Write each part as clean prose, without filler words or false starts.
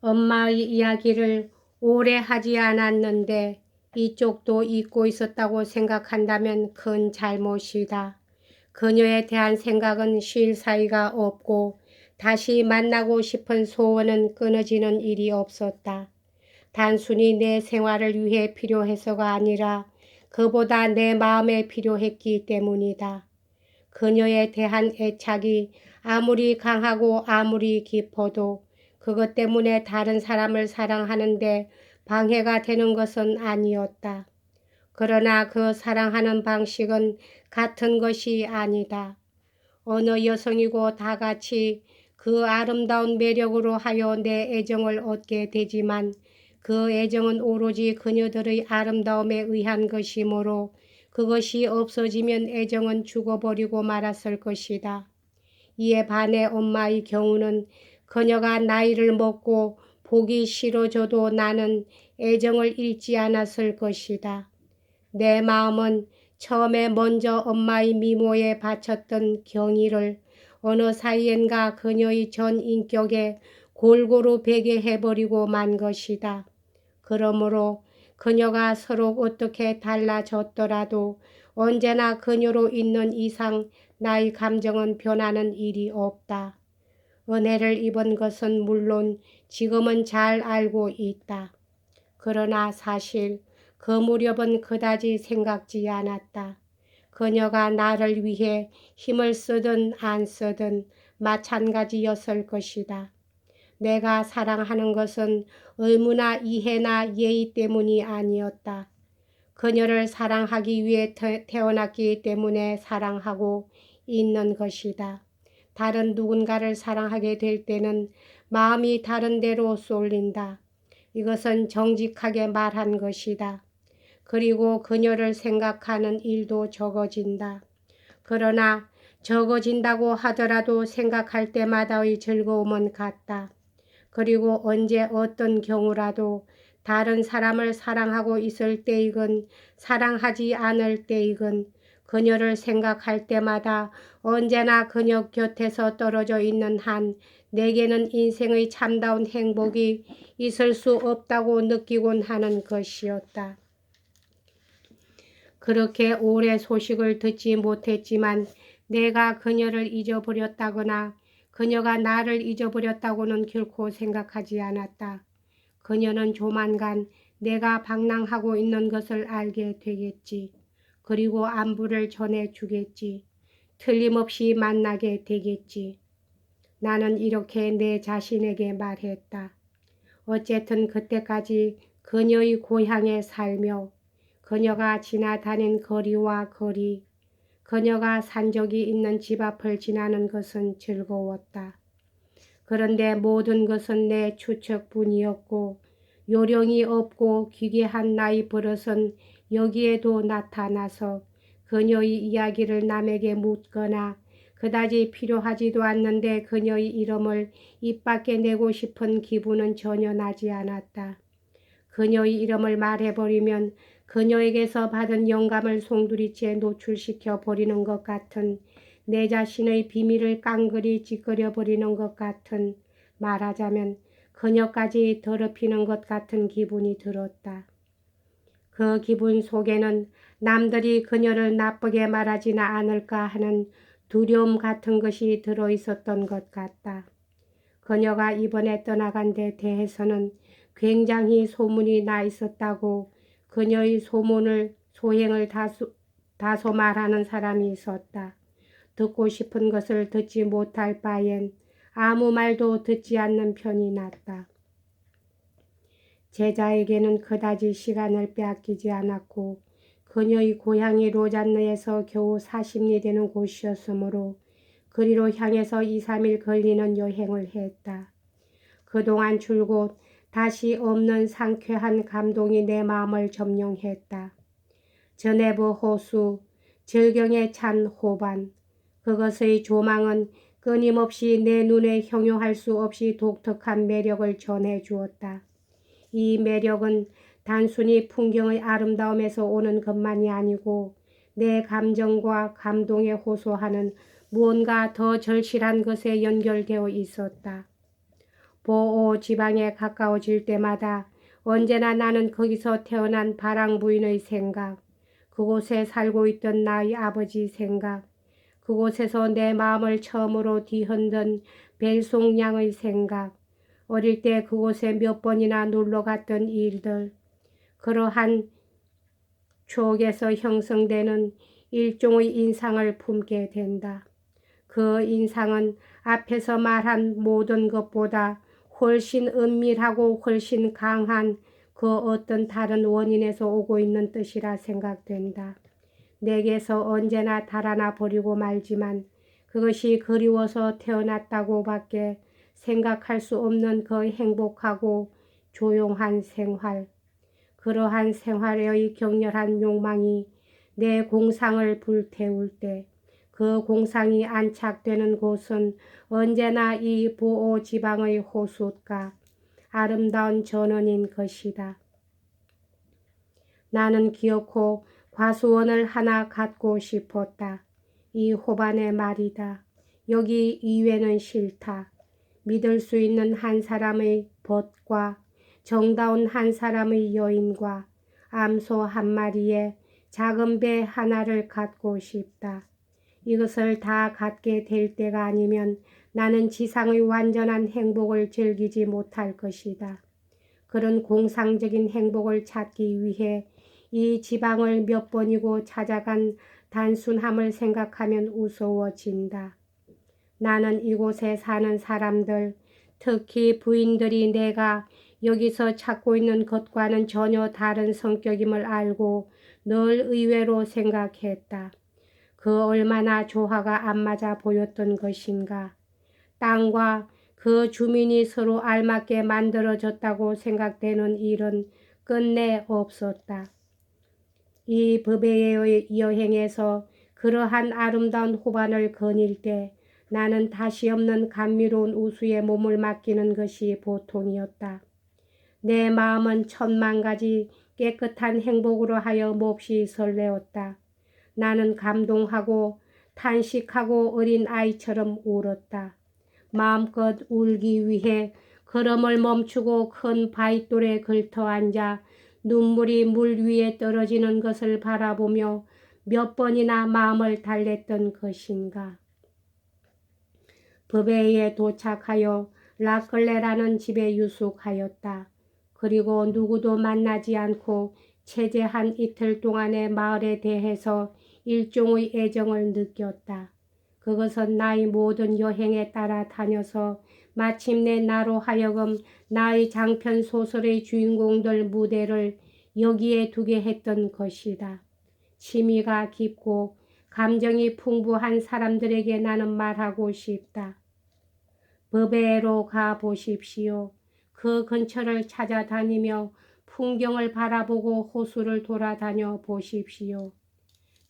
엄마의 이야기를 오래 하지 않았는데 이쪽도 잊고 있었다고 생각한다면 큰 잘못이다. 그녀에 대한 생각은 쉴 사이가 없고 다시 만나고 싶은 소원은 끊어지는 일이 없었다. 단순히 내 생활을 위해 필요해서가 아니라 그보다 내 마음에 필요했기 때문이다. 그녀에 대한 애착이 아무리 강하고 아무리 깊어도 그것 때문에 다른 사람을 사랑하는데 방해가 되는 것은 아니었다. 그러나 그 사랑하는 방식은 같은 것이 아니다. 어느 여성이고 다 같이 그 아름다운 매력으로 하여 내 애정을 얻게 되지만 그 애정은 오로지 그녀들의 아름다움에 의한 것이므로 그것이 없어지면 애정은 죽어버리고 말았을 것이다. 이에 반해 엄마의 경우는 그녀가 나이를 먹고 보기 싫어져도 나는 애정을 잃지 않았을 것이다. 내 마음은 처음에 먼저 엄마의 미모에 바쳤던 경의를 어느 사이엔가 그녀의 전 인격에 골고루 배게 해버리고 만 것이다. 그러므로 그녀가 서로 어떻게 달라졌더라도 언제나 그녀로 있는 이상 나의 감정은 변하는 일이 없다. 은혜를 입은 것은 물론 지금은 잘 알고 있다. 그러나 사실 그 무렵은 그다지 생각지 않았다. 그녀가 나를 위해 힘을 쓰든 안 쓰든 마찬가지였을 것이다. 내가 사랑하는 것은 의무나 이해나 예의 때문이 아니었다. 그녀를 사랑하기 위해 태어났기 때문에 사랑하고 있는 것이다. 다른 누군가를 사랑하게 될 때는 마음이 다른 데로 쏠린다. 이것은 정직하게 말한 것이다. 그리고 그녀를 생각하는 일도 적어진다. 그러나 적어진다고 하더라도 생각할 때마다의 즐거움은 같다. 그리고 언제 어떤 경우라도 다른 사람을 사랑하고 있을 때이건 사랑하지 않을 때이건 그녀를 생각할 때마다 언제나 그녀 곁에서 떨어져 있는 한 내게는 인생의 참다운 행복이 있을 수 없다고 느끼곤 하는 것이었다. 그렇게 오래 소식을 듣지 못했지만 내가 그녀를 잊어버렸다거나 그녀가 나를 잊어버렸다고는 결코 생각하지 않았다. 그녀는 조만간 내가 방랑하고 있는 것을 알게 되겠지. 그리고 안부를 전해주겠지. 틀림없이 만나게 되겠지. 나는 이렇게 내 자신에게 말했다. 어쨌든 그때까지 그녀의 고향에 살며 그녀가 지나다닌 거리와 거리, 그녀가 산 적이 있는 집 앞을 지나는 것은 즐거웠다. 그런데 모든 것은 내 추측뿐이었고 요령이 없고 기괴한 나의 버릇은 여기에도 나타나서 그녀의 이야기를 남에게 묻거나 그다지 필요하지도 않는데 그녀의 이름을 입 밖에 내고 싶은 기분은 전혀 나지 않았다. 그녀의 이름을 말해버리면 그녀에게서 받은 영감을 송두리째 노출시켜 버리는 것 같은 내 자신의 비밀을 깡그리 찌그려 버리는 것 같은 말하자면 그녀까지 더럽히는 것 같은 기분이 들었다. 그 기분 속에는 남들이 그녀를 나쁘게 말하지는 않을까 하는 두려움 같은 것이 들어있었던 것 같다. 그녀가 이번에 떠나간 데 대해서는 굉장히 소문이 나 있었다고 그녀의 소행을 다소 말하는 사람이 있었다. 듣고 싶은 것을 듣지 못할 바엔 아무 말도 듣지 않는 편이 낫다. 제자에게는 그다지 시간을 빼앗기지 않았고 그녀의 고향이 로잔느에서 겨우 40리 되는 곳이었으므로 그리로 향해서 2, 3일 걸리는 여행을 했다. 그동안 줄곧 다시 없는 상쾌한 감동이 내 마음을 점령했다. 저네브 호수, 절경에 찬 호반, 그것의 조망은 끊임없이 내 눈에 형용할 수 없이 독특한 매력을 전해주었다. 이 매력은 단순히 풍경의 아름다움에서 오는 것만이 아니고 내 감정과 감동에 호소하는 무언가 더 절실한 것에 연결되어 있었다. 보오 지방에 가까워질 때마다 언제나 나는 거기서 태어난 바랑 부인의 생각, 그곳에 살고 있던 나의 아버지 생각, 그곳에서 내 마음을 처음으로 뒤흔든 벨송 양의 생각, 어릴 때 그곳에 몇 번이나 놀러 갔던 일들, 그러한 추억에서 형성되는 일종의 인상을 품게 된다. 그 인상은 앞에서 말한 모든 것보다 훨씬 은밀하고 훨씬 강한 그 어떤 다른 원인에서 오고 있는 뜻이라 생각된다. 내게서 언제나 달아나 버리고 말지만 그것이 그리워서 태어났다고밖에 생각할 수 없는 그 행복하고 조용한 생활. 그러한 생활의 격렬한 욕망이 내 공상을 불태울 때 그 공상이 안착되는 곳은 언제나 이 보오 지방의 호숫가, 아름다운 전원인 것이다. 나는 기어코 과수원을 하나 갖고 싶었다. 이 호반의 말이다. 여기 이외는 싫다. 믿을 수 있는 한 사람의 벗과 정다운 한 사람의 여인과 암소 한 마리에 작은 배 하나를 갖고 싶다. 이것을 다 갖게 될 때가 아니면 나는 지상의 완전한 행복을 즐기지 못할 것이다. 그런 공상적인 행복을 찾기 위해 이 지방을 몇 번이고 찾아간 단순함을 생각하면 우스워진다. 나는 이곳에 사는 사람들, 특히 부인들이 내가 여기서 찾고 있는 것과는 전혀 다른 성격임을 알고 늘 의외로 생각했다. 그 얼마나 조화가 안 맞아 보였던 것인가. 땅과 그 주민이 서로 알맞게 만들어졌다고 생각되는 일은 끝내 없었다. 이 버베의 여행에서 그러한 아름다운 호반을 거닐 때 나는 다시 없는 감미로운 우수에 몸을 맡기는 것이 보통이었다. 내 마음은 천만 가지 깨끗한 행복으로 하여 몹시 설레었다. 나는 감동하고 탄식하고 어린 아이처럼 울었다. 마음껏 울기 위해 걸음을 멈추고 큰 바위돌에 걸터 앉아 눈물이 물 위에 떨어지는 것을 바라보며 몇 번이나 마음을 달랬던 것인가. 버베이에 도착하여 라클레라는 집에 유숙하였다. 그리고 누구도 만나지 않고 채제 한 이틀 동안의 마을에 대해서 일종의 애정을 느꼈다. 그것은 나의 모든 여행에 따라 다녀서 마침내 나로 하여금 나의 장편 소설의 주인공들 무대를 여기에 두게 했던 것이다. 취미가 깊고 감정이 풍부한 사람들에게 나는 말하고 싶다. 버베로 가 보십시오. 그 근처를 찾아다니며 풍경을 바라보고 호수를 돌아다녀 보십시오.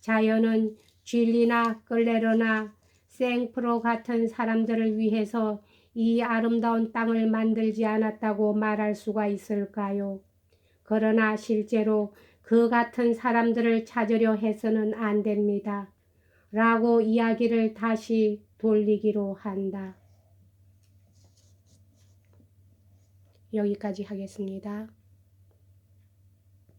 자연은 쥐리나 끌레르나 생프로 같은 사람들을 위해서 이 아름다운 땅을 만들지 않았다고 말할 수가 있을까요? 그러나 실제로 그 같은 사람들을 찾으려 해서는 안 됩니다. 라고 이야기를 다시 돌리기로 한다. 여기까지 하겠습니다.